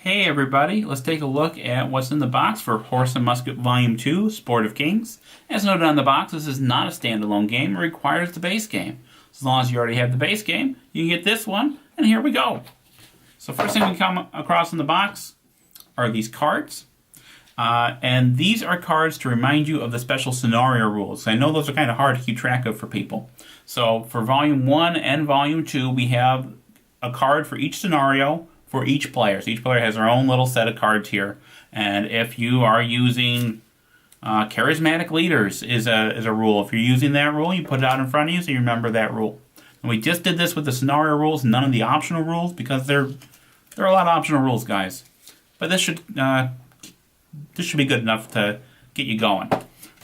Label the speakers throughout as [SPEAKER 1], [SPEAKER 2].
[SPEAKER 1] Hey everybody, let's take a look at what's in the box for Horse and Musket Volume 2, Sport of Kings. As noted on the box, this is not a standalone game. It requires the base game. As long as you already have the base game, you can get this one, and here we go. So first thing we come across in the box are these cards. And these are cards to remind you of the special scenario rules. I know those are kind of hard to keep track of for people. So for Volume 1 and Volume 2, we have a card for each scenario for each player. So each player has their own little set of cards here. And if you are using charismatic leaders is a rule. If you're using that rule, you put it out in front of you so you remember that rule. And we just did this with the scenario rules, none of the optional rules, because there are a lot of optional rules, guys. But this should be good enough to get you going.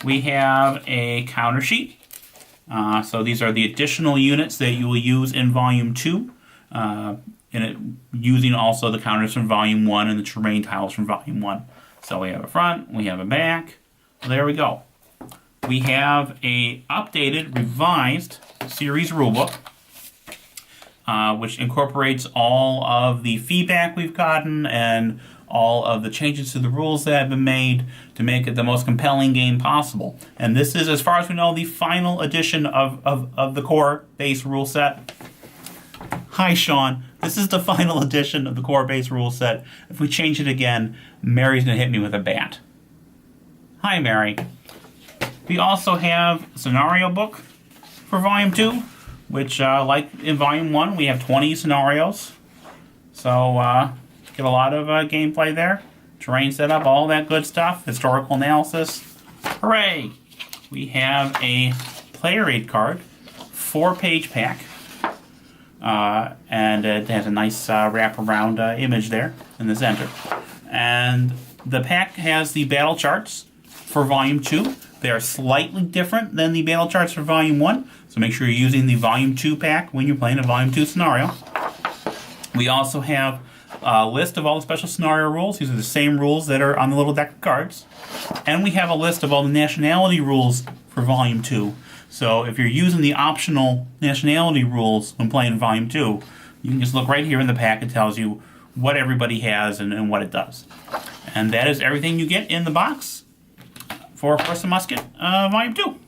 [SPEAKER 1] We have a counter sheet. So these are the additional units that you will use in Volume 2. Using also the counters from Volume 1 and the terrain tiles from Volume 1. So we have a front, we have a back. There we go. We have a updated, revised series rulebook, which incorporates all of the feedback we've gotten and all of the changes to the rules that have been made to make it the most compelling game possible. And this is, as far as we know, the final edition of the core base rule set. Hi, Sean. This is the final edition of the core base rule set. If we change it again, Mary's going to hit me with a bat. Hi, Mary. We also have a scenario book for Volume 2, which, like in Volume 1, we have 20 scenarios. So, get a lot of gameplay there. Terrain setup, all that good stuff. Historical analysis. Hooray! We have a player aid card, 4-page pack. And it has a nice wraparound image there in the center. And the pack has the battle charts for Volume 2. They are slightly different than the battle charts for Volume 1, so make sure you're using the Volume 2 pack when you're playing a Volume 2 scenario. We also have a list of all the special scenario rules. These are the same rules that are on the little deck of cards. And we have a list of all the nationality rules for Volume 2. So if you're using the optional nationality rules when playing Volume 2, you can just look right here in the pack. It tells you what everybody has and what it does. And that is everything you get in the box for Horse and Musket Volume 2.